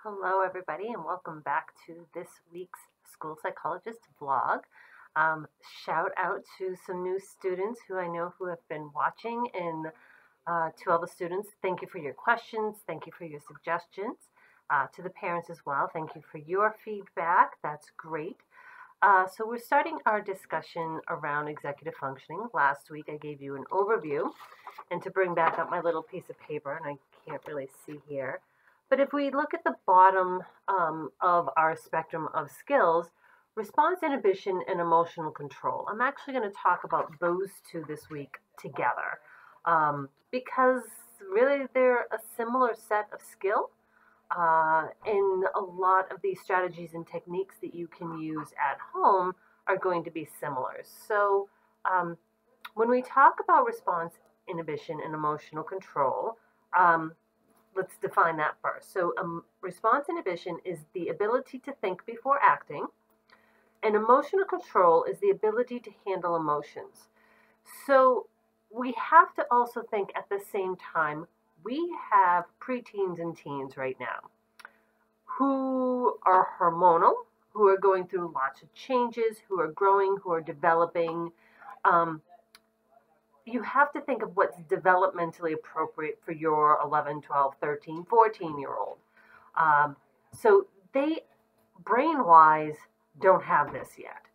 Hello, everybody, and welcome back to this week's School Psychologist vlog. Shout out to some new students who I know who have been watching, and to all the students, thank you for your questions, thank you for your suggestions. To the parents as well, thank you for your feedback. That's great. So we're starting our discussion around executive functioning. Last week I gave you an overview, and to bring back up my little piece of paper, and I can't really see here, but if we look at the bottom of our spectrum of skills, response inhibition and emotional control, I'm actually going to talk about those two this week together because really they're a similar set of skill. And a lot of these strategies and techniques that you can use at home are going to be similar. So when we talk about response inhibition and emotional control, let's define that first. So response inhibition is the ability to think before acting, and emotional control is the ability to handle emotions. So we have to also think at the same time, we have preteens and teens right now who are hormonal, who are going through lots of changes, who are growing, who are developing. You have to think of what's developmentally appropriate for your 11, 12, 13, 14-year-old. So they, brain-wise, don't have this yet.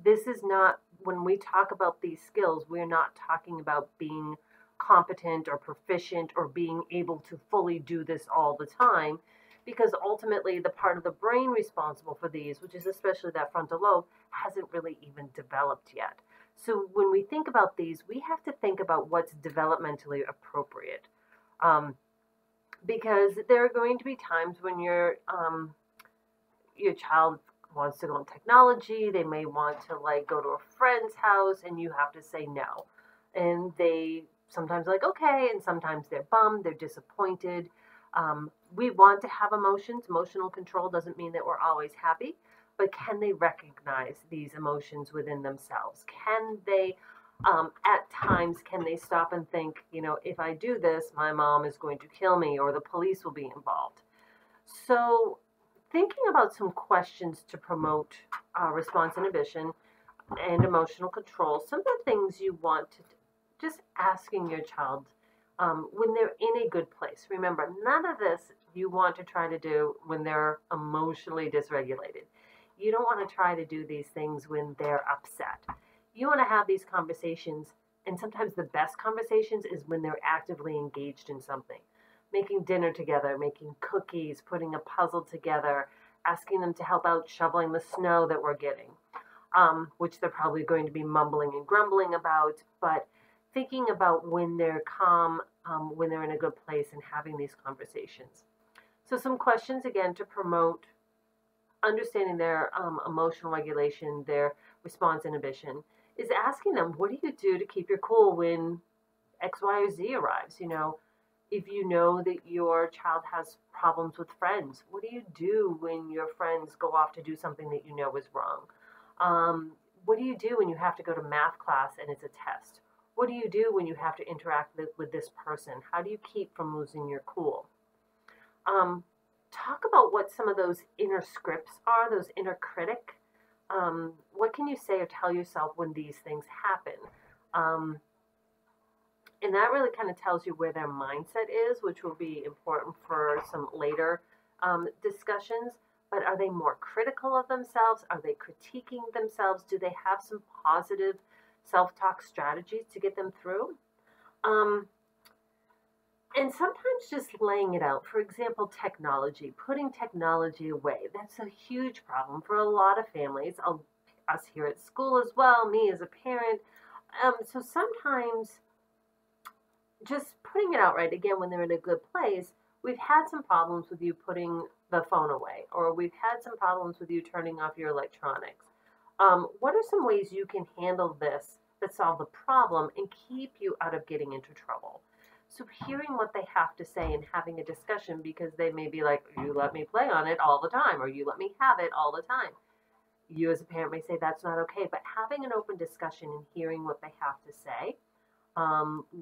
This is not, when we talk about these skills, we're not talking about being competent or proficient or being able to fully do this all the time, because ultimately the part of the brain responsible for these, which is especially that frontal lobe, hasn't really even developed yet. So when we think about these, we have to think about what's developmentally appropriate. Because there are going to be times when your child wants to go on technology, they may want to go to a friend's house, and you have to say no. And they sometimes okay, and sometimes they're bummed, they're disappointed. We want to have emotions. Emotional control doesn't mean that we're always happy, but can they recognize these emotions within themselves? Can they, at times, can they stop and think, if I do this, my mom is going to kill me or the police will be involved? So thinking about some questions to promote response inhibition and emotional control, some of the things you want to just asking your child when they're in a good place. Remember, none of this you want to try to do when they're emotionally dysregulated. You don't want to try to do these things when they're upset. You want to have these conversations, and sometimes the best conversations is when they're actively engaged in something. Making dinner together, making cookies, putting a puzzle together, asking them to help out shoveling the snow that we're getting, which they're probably going to be mumbling and grumbling about, but thinking about when they're calm, when they're in a good place, and having these conversations. So some questions, again, to promote understanding their emotional regulation, their response inhibition, is asking them, what do you do to keep your cool when X, Y, or Z arrives? If you know that your child has problems with friends, what do you do when your friends go off to do something that you know is wrong? What do you do when you have to go to math class and it's a test? What do you do when you have to interact with this person? How do you keep from losing your cool? Talk about what some of those inner scripts are, those inner critic. What can you say or tell yourself when these things happen? And that really kind of tells you where their mindset is, which will be important for some later discussions. But are they more critical of themselves? Are they critiquing themselves? Do they have some positive self-talk strategies to get them through? And sometimes just laying it out. For example, technology, putting technology away. That's a huge problem for a lot of families, us here at school as well, me as a parent. So sometimes just putting it out right, again, when they're in a good place, we've had some problems with you putting the phone away, or we've had some problems with you turning off your electronics. What are some ways you can handle this that solve the problem and keep you out of getting into trouble? So hearing what they have to say and having a discussion, because they may be like, you let me play on it all the time, or you let me have it all the time. You as a parent may say that's not okay, but having an open discussion and hearing what they have to say,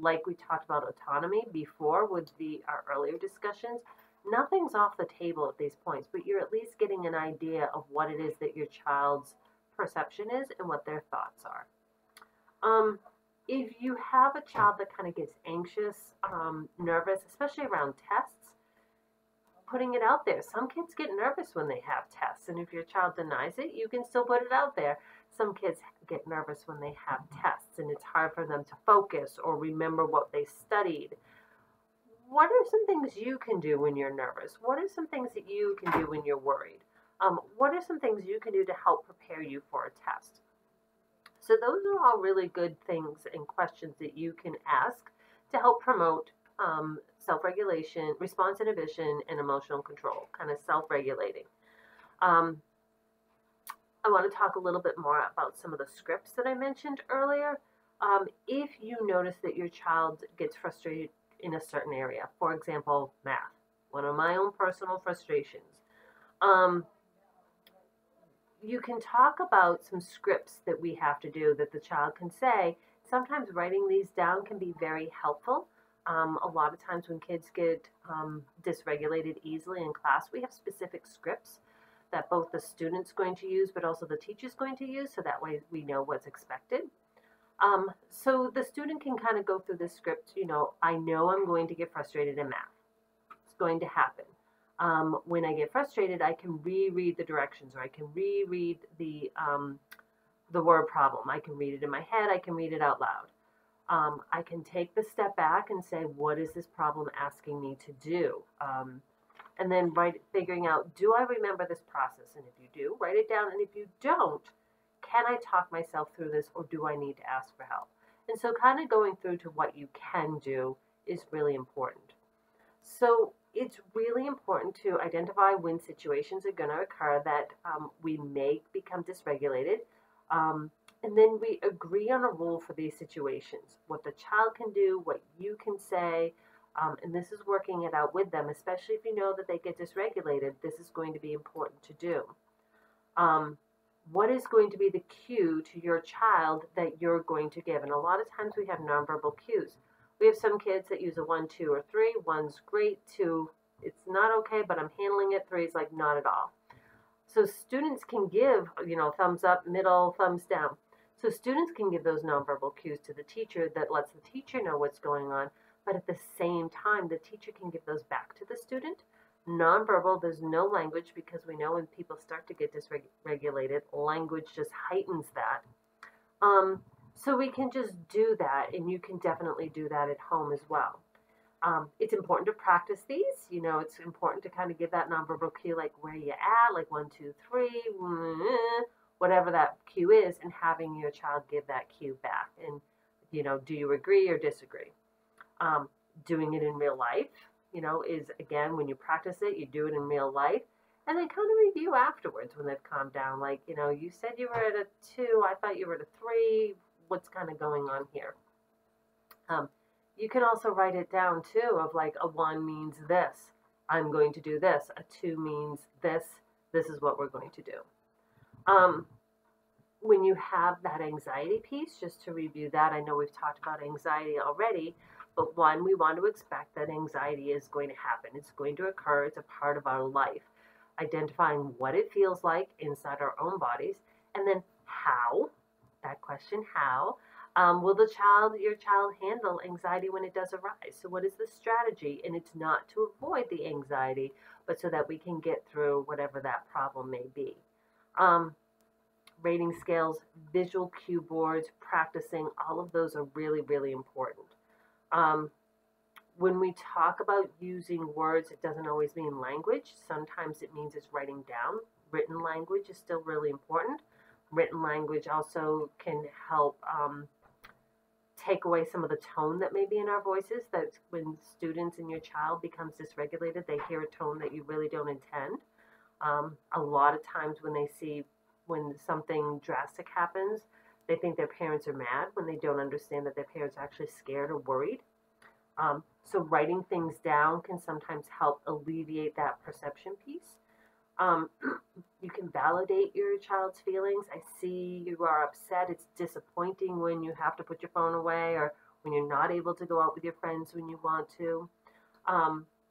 like we talked about autonomy before with our earlier discussions, Nothing's off the table at these points, but you're at least getting an idea of what it is that your child's perception is and what their thoughts are. Um, if you have a child that kind of gets anxious, nervous, especially around tests, putting it out there. Some kids get nervous when they have tests, and if your child denies it, you can still put it out there. Some kids get nervous when they have tests, and it's hard for them to focus or remember what they studied. What are some things you can do when you're nervous? What are some things that you can do when you're worried? What are some things you can do to help prepare you for a test? So those are all really good things and questions that you can ask to help promote self-regulation, response inhibition, and emotional control, kind of self-regulating. Um, I want to talk a little bit more about some of the scripts that I mentioned earlier. If you notice that your child gets frustrated in a certain area, for example, math, one of my own personal frustrations, um, you can talk about some scripts that we have to do that the child can say. Sometimes writing these down can be very helpful. A lot of times when kids get dysregulated easily in class, we have specific scripts that both the student's going to use, but also the teacher's going to use, so that way we know what's expected. So the student can kind of go through this script, I know I'm going to get frustrated in math. It's going to happen. When I get frustrated, I can reread the directions, or I can reread the word problem. I can read it in my head. I can read it out loud. I can take the step back and say, what is this problem asking me to do? And then figuring out, do I remember this process? And if you do, write it down. And if you don't, can I talk myself through this, or do I need to ask for help? And so kind of going through to what you can do is really important. So it's really important to identify when situations are going to occur that we may become dysregulated. And then we agree on a rule for these situations, what the child can do, what you can say, and this is working it out with them, especially if you know that they get dysregulated. This is going to be important to do. What is going to be the cue to your child that you're going to give? And a lot of times we have nonverbal cues. We have some kids that use a 1, 2, or 3. 1's great, 2, it's not okay, but I'm handling it. 3 is like not at all. So students can give, thumbs up, middle, thumbs down. So students can give those nonverbal cues to the teacher that lets the teacher know what's going on, but at the same time, the teacher can give those back to the student. Nonverbal, there's no language, because we know when people start to get dysregulated, language just heightens that. So we can just do that, and you can definitely do that at home as well. It's important to practice these. It's important to kind of give that nonverbal cue, like where you at, like 1, 2, 3, whatever that cue is, and having your child give that cue back. And, do you agree or disagree? Doing it in real life, is, again, when you practice it, you do it in real life. And then kind of review afterwards when they've calmed down. Like, you said you were at a 2, I thought you were at a 3. What's kind of going on here? You can also write it down too, of like a 1 means this, I'm going to do this. A 2 means this is what we're going to do. When you have that anxiety piece, just to review that, I know we've talked about anxiety already, but 1, we want to expect that anxiety is going to happen. It's going to occur. It's a part of our life. Identifying what it feels like inside our own bodies, and then how, that question, how, will your child handle anxiety when it does arise? So what is the strategy? And it's not to avoid the anxiety, but so that we can get through whatever that problem may be. Rating scales, visual cue boards, practicing, all of those are really, really important. When we talk about using words, it doesn't always mean language. Sometimes it means it's writing down. Written language is still really important. Written language also can help take away some of the tone that may be in our voices. That when students and your child becomes dysregulated, they hear a tone that you really don't intend. A lot of times when something drastic happens, they think their parents are mad when they don't understand that their parents are actually scared or worried. So writing things down can sometimes help alleviate that perception piece. You can validate your child's feelings. I see you are upset. It's disappointing when you have to put your phone away, or when you're not able to go out with your friends when you want to.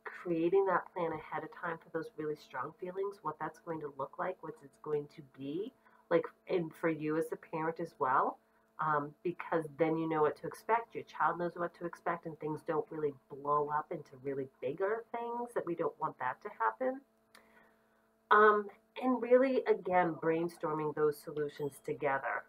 creating that plan ahead of time for those really strong feelings, what that's going to look like, what it's going to be like, and for you as a parent as well, because then you know what to expect. Your child knows what to expect, and things don't really blow up into really bigger things that we don't want that to happen. Um, and really, again, brainstorming those solutions together.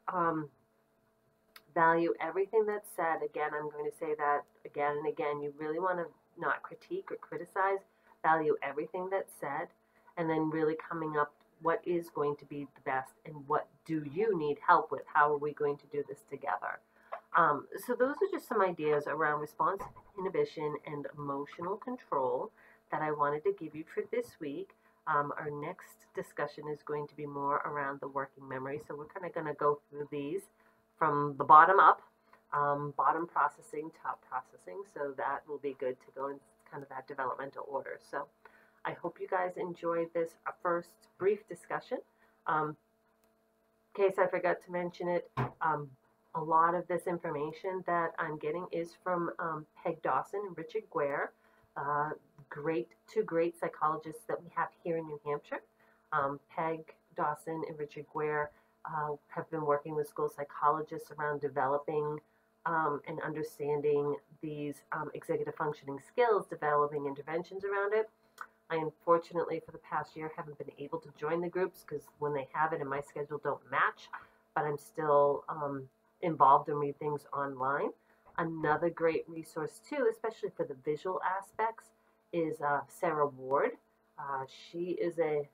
Value everything that's said. Again, I'm going to say that again and again. You really want to not critique or criticize. Value everything that's said, and then really coming up what is going to be the best and what do you need help with? How are we going to do this together? So those are just some ideas around response inhibition and emotional control that I wanted to give you for this week. Our next discussion is going to be more around the working memory. So we're kind of going to go through these from the bottom up, bottom processing, top processing. So that will be good to go in kind of that developmental order. So I hope you guys enjoyed this first brief discussion. In case I forgot to mention it, a lot of this information that I'm getting is from Peg Dawson and Richard Guare, two great psychologists that we have here in New Hampshire. Peg Dawson and Richard Guare have been working with school psychologists around developing and understanding these executive functioning skills, developing interventions around it. I unfortunately for the past year haven't been able to join the groups because when they have it and my schedule don't match, but I'm still involved and read things online. Another great resource too, especially for the visual aspects, is Sarah Ward. She is I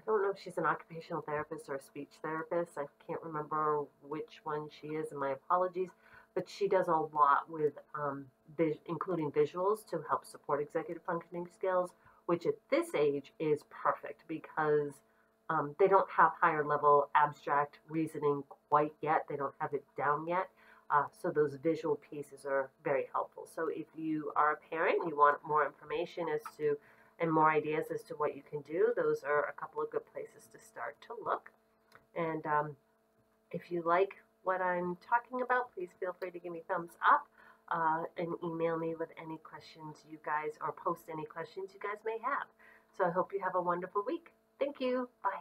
don't know if she's an occupational therapist or a speech therapist. I can't remember which one she is, and my apologies. But she does a lot with including visuals to help support executive functioning skills, which at this age is perfect because they don't have higher level abstract reasoning quite yet. They don't have it down yet. So those visual pieces are very helpful. So if you are a parent and you want more information as to and more ideas as to what you can do, those are a couple of good places to start to look. And if you like what I'm talking about, please feel free to give me thumbs up and email me with any questions you guys, or post any questions you guys may have. So I hope you have a wonderful week. Thank you. Bye.